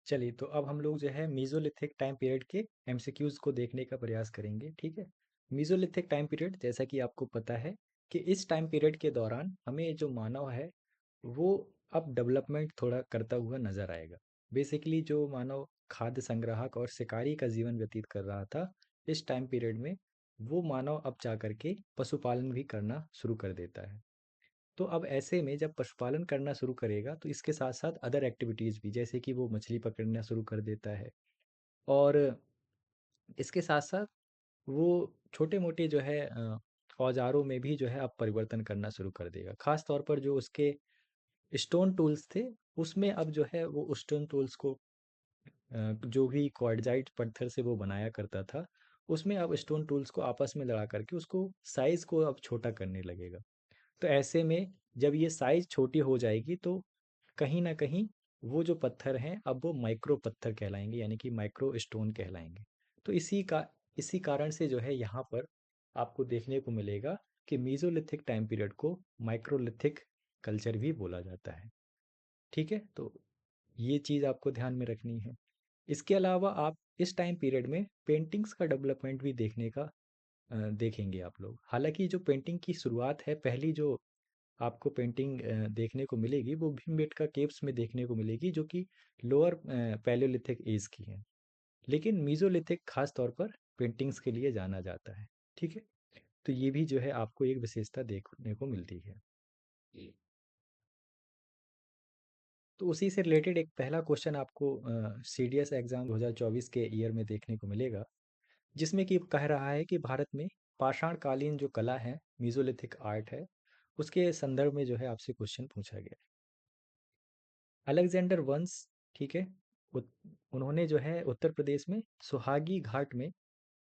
चलिए, तो अब हम लोग जो है मीज़ोलिथिक टाइम पीरियड के एमसीक्यूज़ को देखने का प्रयास करेंगे, ठीक है? मीज़ोलिथिक टाइम पीरियड, जैसा कि आपको पता है कि इस टाइम पीरियड के दौरान हमें जो मानव है, वो अब डेवलपमेंट थोड़ा करता हुआ नज़र आएगा। बेसिकली जो मानव खाद्य संग्राहक और शिकारी का जीवन व्यतीत कर रहा था, इस टाइम पीरियड में वो मानव अब जा कर के पशुपालन भी करना शुरू कर देता है। तो अब ऐसे में जब पशुपालन करना शुरू करेगा तो इसके साथ साथ अदर एक्टिविटीज़ भी, जैसे कि वो मछली पकड़ना शुरू कर देता है। और इसके साथ साथ वो छोटे मोटे जो है औजारों में भी जो है अब परिवर्तन करना शुरू कर देगा। खास तौर पर जो उसके स्टोन टूल्स थे, उसमें अब जो है वो स्टोन टूल्स को जो भी क्वार्टजाइट पत्थर से वो बनाया करता था, उसमें अब स्टोन टूल्स को आपस में लड़ा करके उसको साइज को अब छोटा करने लगेगा। तो ऐसे में जब ये साइज छोटी हो जाएगी तो कहीं ना कहीं वो जो पत्थर हैं अब वो माइक्रो पत्थर कहलाएंगे, यानी कि माइक्रो स्टोन कहलाएंगे। तो इसी कारण से जो है यहाँ पर आपको देखने को मिलेगा कि मीज़ोलिथिक टाइम पीरियड को माइक्रोलिथिक कल्चर भी बोला जाता है। ठीक है, तो ये चीज़ आपको ध्यान में रखनी है। इसके अलावा आप इस टाइम पीरियड में पेंटिंग्स का डेवलपमेंट भी देखेंगे आप लोग। हालांकि जो पेंटिंग की शुरुआत है, पहली जो आपको पेंटिंग देखने को मिलेगी वो भीमबेटका केव्स में देखने को मिलेगी, जो कि लोअर पैलियोलिथिक एज की है। लेकिन मीज़ोलिथिक खास तौर पर पेंटिंग्स के लिए जाना जाता है। ठीक है, तो ये भी जो है आपको एक विशेषता देखने को मिलती है। तो उसी से रिलेटेड एक पहला क्वेश्चन आपको सीडीएस एग्जाम 2024 के ईयर में देखने को मिलेगा, जिसमें कि कह रहा है कि भारत में पाषाण कालीन जो कला है, मीज़ोलिथिक आर्ट है, उसके संदर्भ में जो है आपसे क्वेश्चन पूछा गया है। अलेक्जेंडर वंश, ठीक है, उन्होंने जो है उत्तर प्रदेश में सुहागी घाट में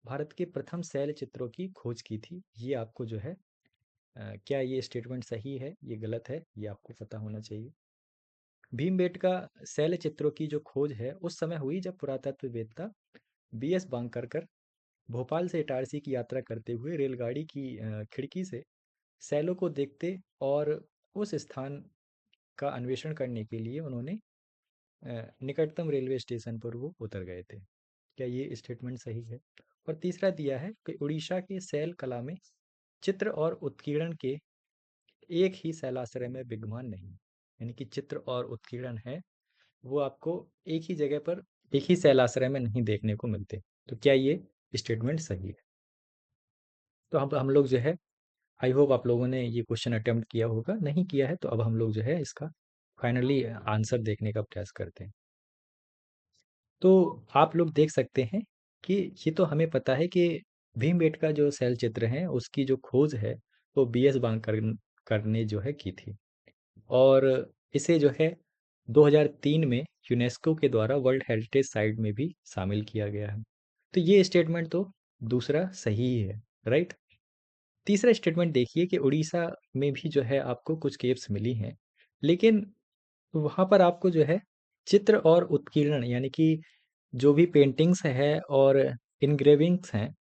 भारत के प्रथम शैल चित्रों की खोज की थी। ये आपको जो है क्या ये स्टेटमेंट सही है, ये गलत है, ये आपको पता होना चाहिए। भीमबेटका शैल चित्रों की जो खोज है उस समय हुई जब पुरातत्ववेत्ता बीएस बांकरकर भोपाल से इटारसी की यात्रा करते हुए रेलगाड़ी की खिड़की से शैलों को देखते और उस स्थान का अन्वेषण करने के लिए उन्होंने निकटतम रेलवे स्टेशन पर वो उतर गए थे। क्या ये स्टेटमेंट सही है? और तीसरा दिया है कि उड़ीसा के शैल कला में चित्र और उत्कीर्णन के एक ही शैलाश्रय में विद्यमान नहीं, यानी कि चित्र और उत्कीर्णन है वो आपको एक ही जगह पर, एक ही शैलाश्रय में नहीं देखने को मिलते। तो क्या ये स्टेटमेंट सही है? तो हम लोग जो है, आई होप आप लोगों ने ये क्वेश्चन अटेम्प्ट किया होगा। नहीं किया है तो अब हम लोग जो है इसका फाइनली आंसर देखने का प्रयास करते हैं। तो आप लोग देख सकते हैं कि ये तो हमें पता है कि भीमबेटका जो शैल चित्र हैं उसकी जो खोज है वो बीएस बांकर ने जो है की थी। और इसे जो है 2003 में यूनेस्को के द्वारा वर्ल्ड हेरिटेज साइट में भी शामिल किया गया है। तो ये स्टेटमेंट तो दूसरा सही ही है, राइट? तीसरा स्टेटमेंट देखिए कि उड़ीसा में भी जो है आपको कुछ केव्स मिली हैं, लेकिन वहाँ पर आपको जो है चित्र और उत्कीर्णन, यानी कि जो भी पेंटिंग्स है और इनग्रेविंग्स हैं,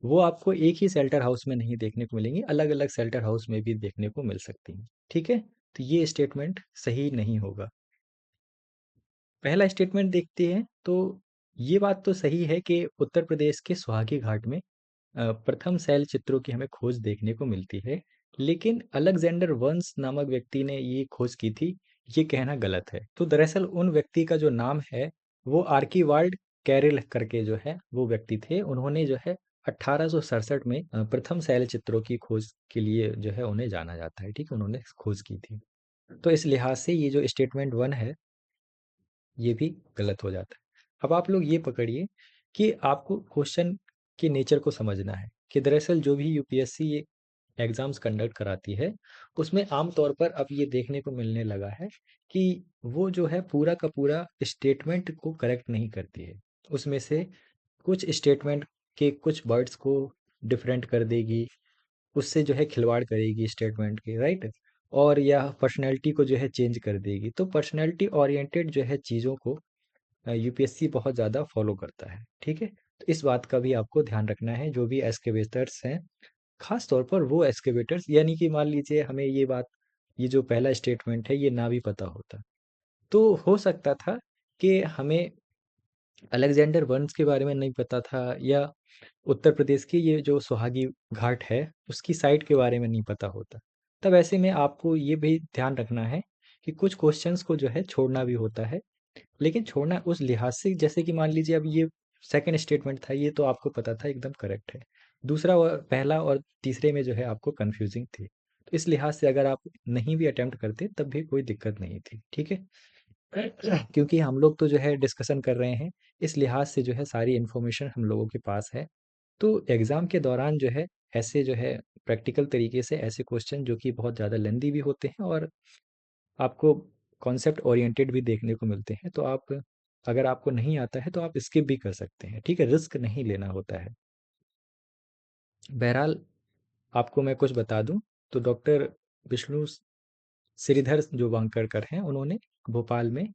वो आपको एक ही शेल्टर हाउस में नहीं देखने को मिलेंगी, अलग अलग शेल्टर हाउस में भी देखने को मिल सकती हैं। ठीक है, तो ये स्टेटमेंट सही नहीं होगा। पहला स्टेटमेंट देखते हैं तो ये बात तो सही है कि उत्तर प्रदेश के सुहागी घाट में प्रथम शैल चित्रों की हमें खोज देखने को मिलती है, लेकिन अलेक्जेंडर वंश नामक व्यक्ति ने ये खोज की थी, ये कहना गलत है। तो दरअसल उन व्यक्ति का जो नाम है वो आर्कीवाल्ड कैरिल करके जो है वो व्यक्ति थे। उन्होंने जो है 1867 में प्रथम शैल चित्रों की खोज के लिए जो है उन्हें जाना जाता है। ठीक है, उन्होंने खोज की थी। तो इस लिहाज से ये जो स्टेटमेंट वन है ये भी गलत हो जाता है। अब आप लोग ये पकड़िए कि आपको क्वेश्चन के नेचर को समझना है कि दरअसल जो भी यूपीएससी एग्जाम्स कंडक्ट कराती है उसमें आम तौर पर अब ये देखने को मिलने लगा है कि वो जो है पूरा का पूरा स्टेटमेंट को करेक्ट नहीं करती है। उसमें से कुछ स्टेटमेंट के कुछ वर्ड्स को डिफरेंट कर देगी, उससे जो है खिलवाड़ करेगी स्टेटमेंट के, राइट? और या पर्सनैलिटी को जो है चेंज कर देगी। तो पर्सनैलिटी ओरिएंटेड जो है चीज़ों को यूपीएससी बहुत ज़्यादा फॉलो करता है। ठीक है, तो इस बात का भी आपको ध्यान रखना है। जो भी एस्केवेटर्स हैं, खास तौर पर वो एस्केवेटर्स, यानी कि मान लीजिए हमें ये जो पहला स्टेटमेंट है ये ना भी पता होता, तो हो सकता था कि हमें अलेक्जेंडर वंश के बारे में नहीं पता था, या उत्तर प्रदेश की ये जो सुहागी घाट है उसकी साइट के बारे में नहीं पता होता। तब ऐसे में आपको ये भी ध्यान रखना है कि कुछ क्वेश्चंस को जो है छोड़ना भी होता है, लेकिन छोड़ना उस लिहाज से, जैसे कि मान लीजिए अब ये सेकंड स्टेटमेंट था, ये तो आपको पता था एकदम करेक्ट है। दूसरा और पहला और तीसरे में जो है आपको कंफ्यूजिंग थी, तो इस लिहाज से अगर आप नहीं भी अटेम्प्ट करते तब भी कोई दिक्कत नहीं थी, ठीक है। क्योंकि हम लोग तो जो है डिस्कशन कर रहे हैं, इस लिहाज से जो है सारी इन्फॉर्मेशन हम लोगों के पास है। तो एग्ज़ाम के दौरान जो है ऐसे जो है प्रैक्टिकल तरीके से ऐसे क्वेश्चन जो कि बहुत ज़्यादा लेंदी भी होते हैं और आपको कॉन्सेप्ट ओरिएंटेड भी देखने को मिलते हैं, तो आप, अगर आपको नहीं आता है तो आप स्किप भी कर सकते हैं, ठीक है, रिस्क नहीं लेना होता है। बहरहाल आपको मैं कुछ बता दूं, तो डॉक्टर विष्णु श्रीधर जो वांकड़कर हैं, उन्होंने भोपाल में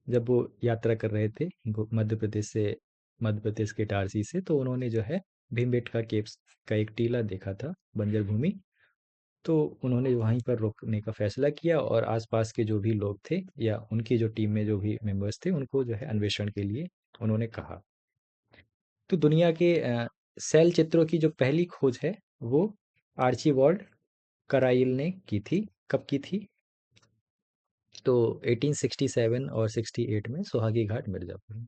जब वो यात्रा कर रहे थे मध्य प्रदेश से, मध्य प्रदेश के इटारसी से, तो उन्होंने जो है भीमबेटका केव्स का एक टीला देखा था, बंजर भूमि। तो उन्होंने वहीं पर रोकने का फैसला किया और आसपास के जो भी लोग थे या उनकी जो टीम में जो भी मेंबर्स थे उनको जो है अन्वेषण के लिए उन्होंने कहा। तो दुनिया के सेल चित्रों की जो पहली खोज है वो आर्चीबाल्ड कराइल ने की थी। कब की थी? तो 1867 और 68 में सोहागी घाट मिर्जापुर में।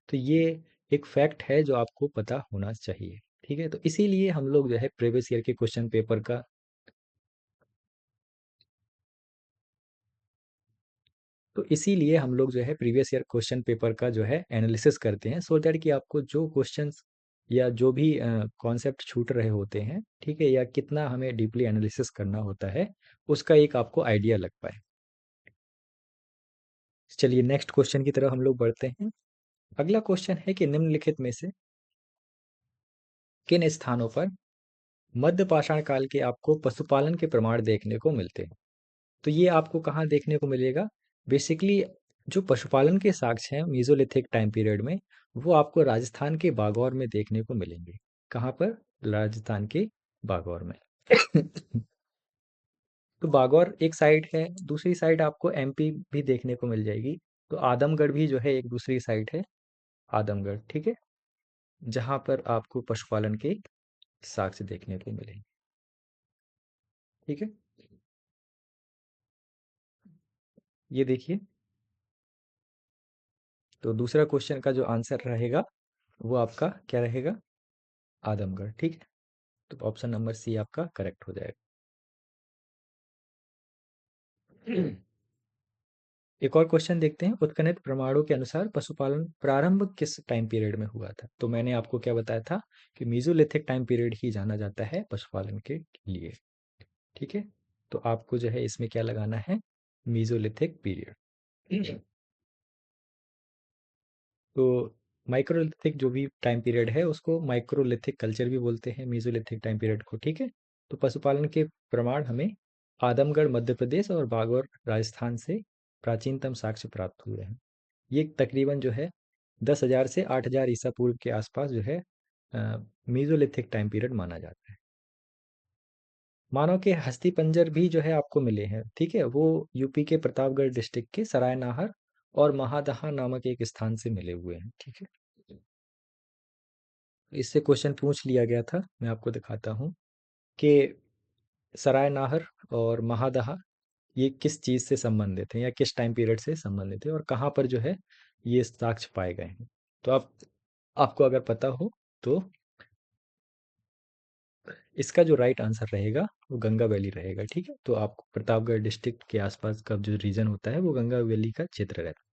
तो ये एक फैक्ट है जो आपको पता होना चाहिए, ठीक है। तो इसीलिए हम लोग जो है प्रीवियस ईयर के क्वेश्चन पेपर का, तो इसीलिए हम लोग जो है प्रीवियस ईयर क्वेश्चन पेपर का जो है एनालिसिस करते हैं, सो दैट कि आपको जो क्वेश्चंस या जो भी कॉन्सेप्ट छूट रहे होते हैं, ठीक है, या कितना हमें डीपली एनालिसिस करना होता है, उसका एक आपको आइडिया लग पाए। चलिए नेक्स्ट क्वेश्चन की तरफ हम लोग बढ़ते हैं। अगला क्वेश्चन है कि निम्नलिखित में से किन स्थानों पर मध्य पाषाण काल के आपको पशुपालन के प्रमाण देखने को मिलते हैं? तो ये आपको कहाँ देखने को मिलेगा? बेसिकली जो पशुपालन के साक्ष्य हैं मीसोलिथिक टाइम पीरियड में, वो आपको राजस्थान के बागौर में देखने को मिलेंगे। कहाँ पर? राजस्थान के बागौर में। तो बागौर एक साइड है, दूसरी साइड आपको एमपी भी देखने को मिल जाएगी। तो आदमगढ़ भी जो है एक दूसरी साइड है, आदमगढ़, ठीक है, जहाँ पर आपको पशुपालन के साक्ष्य देखने को मिलेंगे, ठीक है। ये देखिए, तो दूसरा क्वेश्चन का जो आंसर रहेगा वो आपका क्या रहेगा? आदमगढ़, ठीक है। तो ऑप्शन नंबर सी आपका करेक्ट हो जाएगा। एक और क्वेश्चन देखते हैं। उत्खनन प्रमाणों के अनुसार पशुपालन प्रारंभ किस टाइम पीरियड में हुआ था? तो मैंने आपको क्या बताया था कि मीसोलिथिक टाइम पीरियड ही जाना जाता है पशुपालन के लिए, ठीक है। तो आपको जो है इसमें क्या लगाना है? Mesolithic period. तो माइक्रोलिथिक जो भी टाइम पीरियड है उसको माइक्रोलिथिक कल्चर भी बोलते हैं मीसोलिथिक टाइम पीरियड को, ठीक है। तो पशुपालन के प्रमाण हमें आदमगढ़ मध्य प्रदेश और बागौर राजस्थान से प्राचीनतम साक्ष्य प्राप्त हुए हैं। ये तकरीबन जो है 10,000 से 8,000 ईसा पूर्व के आसपास जो है मीसोलिथिक टाइम पीरियड माना जाता है। मानव के हस्ती पंजर भी जो है आपको मिले हैं, ठीक है, वो यूपी के प्रतापगढ़ डिस्ट्रिक्ट के सरायनाहर और महादहा नामक एक स्थान से मिले हुए हैं, ठीक है। इससे क्वेश्चन पूछ लिया गया था, मैं आपको दिखाता हूँ कि सरायनाहर और महादहा ये किस चीज़ से संबंधित हैं या किस टाइम पीरियड से संबंधित है और कहाँ पर जो है ये साक्ष्य पाए गए हैं। तो आप, आपको अगर पता हो तो इसका जो राइट आंसर रहेगा वो गंगा वैली रहेगा, ठीक है। तो आपको प्रतापगढ़ डिस्ट्रिक्ट के आसपास का जो रीजन होता है वो गंगा वैली का क्षेत्र रहता है,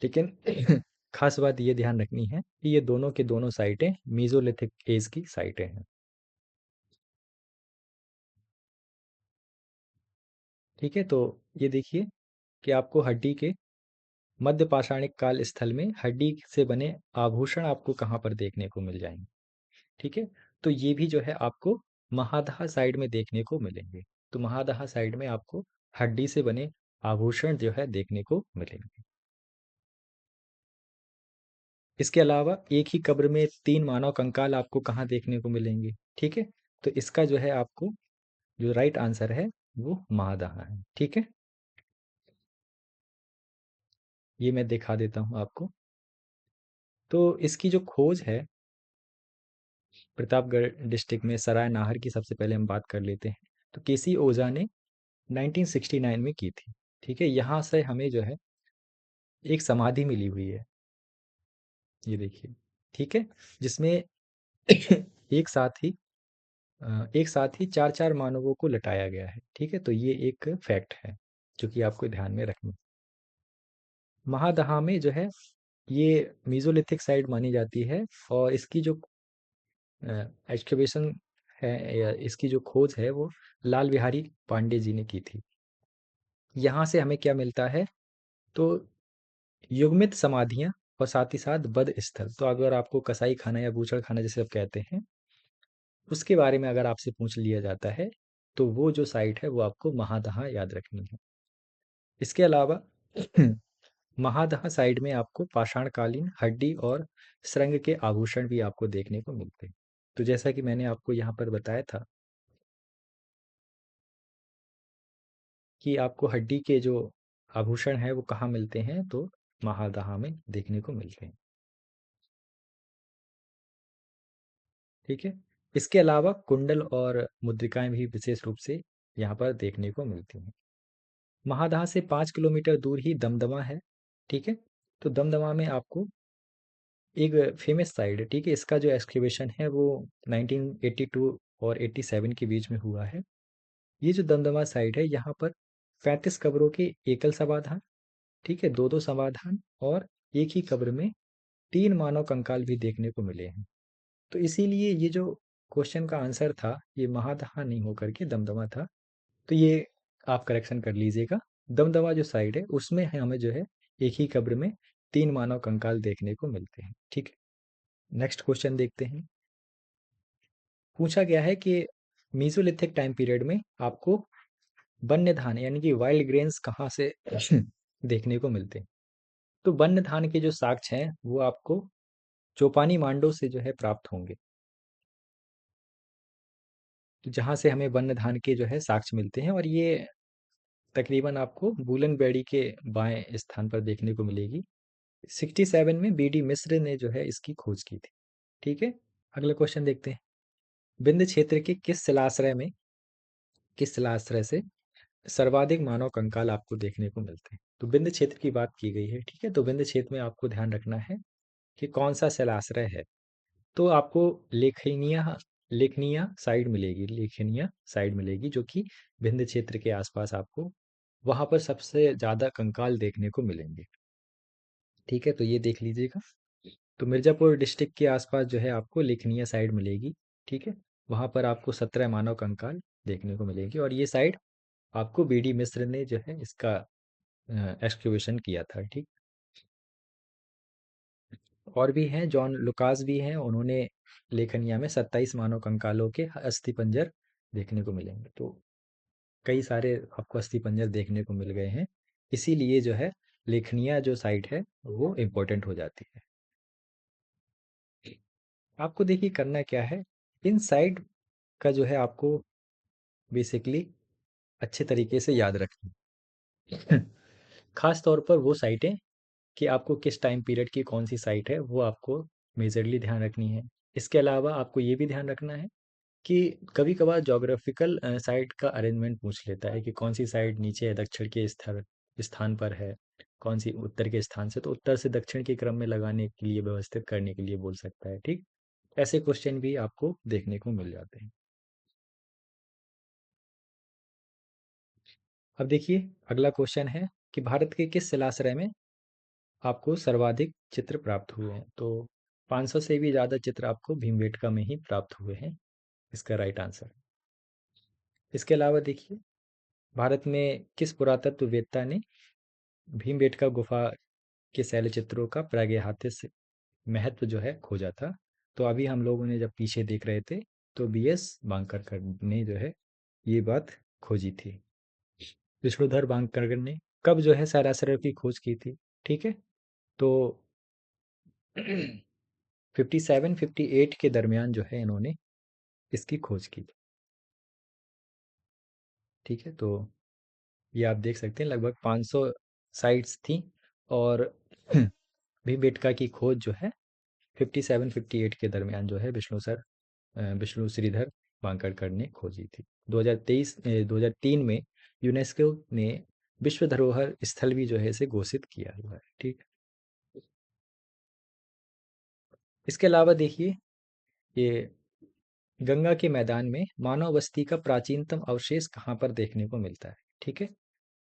लेकिन खास बात ये ध्यान रखनी है कि ये दोनों के दोनों साइटें मीसोलिथिक एज की साइटें हैं, ठीक है। तो ये देखिए कि आपको हड्डी के मध्य पाषाणिक काल स्थल में हड्डी से बने आभूषण आपको कहाँ पर देखने को मिल जाएंगे, ठीक है। तो ये भी जो है आपको महादहा साइड में देखने को मिलेंगे। तो महादहा साइड में आपको हड्डी से बने आभूषण जो है देखने को मिलेंगे। इसके अलावा एक ही कब्र में 3 मानव कंकाल आपको कहाँ देखने को मिलेंगे, ठीक है। तो इसका जो है आपको जो राइट आंसर है वो महादहा है, ठीक है। ये मैं दिखा देता हूँ आपको। तो इसकी जो खोज है प्रतापगढ़ डिस्ट्रिक्ट में सराय नाहर की, सबसे पहले हम बात कर लेते हैं। तो केसी ओझा ने 1969 में की थी। ठीक है, यहाँ से हमें जो है एक समाधि मिली हुई है, ये देखिए। ठीक है, जिसमें एक साथ ही एक साथ ही चार चार मानवों को लटाया गया है। ठीक है, तो ये एक फैक्ट है जो कि आपको ध्यान में रखना। महादहा में जो है ये मीजोलिथिक साइट मानी जाती है, और इसकी जो एक्सकवेशन है या इसकी जो खोज है वो लाल बिहारी पांडे जी ने की थी। यहाँ से हमें क्या मिलता है, तो युग्मित समाधियाँ और साथ ही साथ बद स्थल। तो अगर आपको कसाई खाना या बूचड़ खाना जैसे आप कहते हैं, उसके बारे में अगर आपसे पूछ लिया जाता है, तो वो जो साइट है वो आपको महादहा याद रखनी है। इसके अलावा महादहा साइड में आपको पाषाणकालीन हड्डी और सुरंग के आभूषण भी आपको देखने को मिलते हैं। तो जैसा कि मैंने आपको यहाँ पर बताया था कि आपको हड्डी के जो आभूषण है वो कहाँ मिलते हैं, तो महादहा में देखने को मिलते हैं। ठीक है, इसके अलावा कुंडल और मुद्रिकाएं भी विशेष रूप से यहाँ पर देखने को मिलती हैं। महादहा से 5 किलोमीटर दूर ही दमदमा है। ठीक है, तो दमदमा में आपको एक फेमस साइट है। ठीक है, इसका जो एक्सकेवेशन है वो 1982 और 87 के बीच में हुआ है। ये जो दमदमा साइट है यहाँ पर 35 कब्रों के एकल समाधान, ठीक है, दो दो समाधान, और एक ही कब्र में 3 मानव कंकाल भी देखने को मिले हैं। तो इसीलिए ये जो क्वेश्चन का आंसर था ये महादहा नहीं होकर के दमदमा था। तो ये आप करेक्शन कर लीजिएगा। दमदमा जो साइड है उसमें हमें जो है एक ही कब्र में 3 मानव कंकाल देखने को मिलते हैं। ठीक है, नेक्स्ट क्वेश्चन देखते हैं। पूछा गया है कि मीसोलिथिक टाइम पीरियड में आपको वन्य धान यानी कि वाइल्ड ग्रेन्स कहाँ से देखने को मिलते हैं। तो वन्य धान के जो साक्ष्य हैं वो आपको चोपानी मांडो से जो है प्राप्त होंगे। तो जहाँ से हमें वन्य धान के जो है साक्ष्य मिलते हैं, और ये तकरीबन आपको बूलन के बाएं स्थान पर देखने को मिलेगी। 67 में बीडी मिस्र ने जो है इसकी खोज की थी। ठीक है, अगला क्वेश्चन देखते हैं। विंध्य क्षेत्र के किस शिलाश्रय से सर्वाधिक मानव कंकाल आपको देखने को मिलते हैं। तो विंध्य क्षेत्र की बात की गई है। ठीक है, तो विंध्य क्षेत्र में आपको ध्यान रखना है कि कौन सा शिलाश्रय है। तो आपको लेखनिया लेखनिया साइड मिलेगी, लेखनिया साइड मिलेगी, जो कि विंध्य क्षेत्र के आसपास आपको वहां पर सबसे ज्यादा कंकाल देखने को मिलेंगे। ठीक है, तो ये देख लीजिएगा। तो मिर्जापुर डिस्ट्रिक्ट के आसपास जो है आपको लेखनिया साइड मिलेगी। ठीक है, वहां पर आपको 17 मानव कंकाल देखने को मिलेंगे, और ये साइड आपको बीडी मिस्र ने जो है इसका एक्सक्यूवेशन किया था। ठीक, और भी हैं, जॉन लुकास भी हैं, उन्होंने लेखनिया में 27 मानव कंकालों के अस्थि पंजर देखने को मिलेंगे। तो कई सारे आपको अस्थि पंजर देखने को मिल गए हैं, इसीलिए जो है लेखनिया जो साइट है वो इम्पोर्टेंट हो जाती है। आपको देखिए करना क्या है, इन साइट का जो है आपको बेसिकली अच्छे तरीके से याद रखना। खास तौर पर वो साइटें कि आपको किस टाइम पीरियड की कौन सी साइट है वो आपको मेजरली ध्यान रखनी है। इसके अलावा आपको ये भी ध्यान रखना है कि कभी कभार जोग्राफिकल साइट का अरेंजमेंट पूछ लेता है कि कौन सी साइड नीचे है, दक्षिण के स्थान पर है, कौन सी उत्तर के स्थान से, तो उत्तर से दक्षिण के क्रम में लगाने के लिए, व्यवस्थित करने के लिए बोल सकता है। ठीक, ऐसे क्वेश्चन भी आपको देखने को मिल जाते हैं। अब देखिए अगला क्वेश्चन है कि भारत के किस शिलाश्रय में आपको सर्वाधिक चित्र प्राप्त हुए हैं। तो 500 से भी ज़्यादा चित्र आपको भीमबेटका में ही प्राप्त हुए हैं, इसका राइट आंसर। इसके अलावा देखिए भारत में किस पुरातत्ववेत्ता ने भीमबेटका गुफा के शैल चित्रों का प्रागैतिहासिक महत्व जो है खोजा था। तो अभी हम लोगों ने जब पीछे देख रहे थे तो बीएस बांकरकर ने जो है ये बात खोजी थी। विष्णुधर बांकरकर ने कब जो है सरासर की खोज की थी। ठीक है, तो 57-58 के दरमियान जो है इन्होंने इसकी खोज की। ठीक है, तो ये आप देख सकते हैं लगभग 500 साइट्स थी, और भीमबेटका की खोज जो है 57-58 के दरमियान जो है विष्णु श्रीधर वांकड़कर ने खोजी थी। 2003 में यूनेस्को ने विश्व धरोहर स्थल भी जो है इसे घोषित किया हुआ है। ठीक। इसके अलावा देखिए, ये गंगा के मैदान में मानव बस्ती का प्राचीनतम अवशेष कहाँ पर देखने को मिलता है? ठीक है,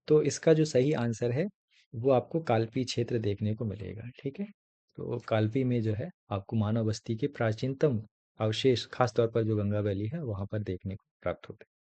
तो इसका जो सही आंसर है वो आपको कालपी क्षेत्र देखने को मिलेगा। ठीक है, तो कालपी में जो है आपको मानव बस्ती के प्राचीनतम अवशेष, खास तौर पर जो गंगा वैली है वहां पर देखने को प्राप्त होते हैं।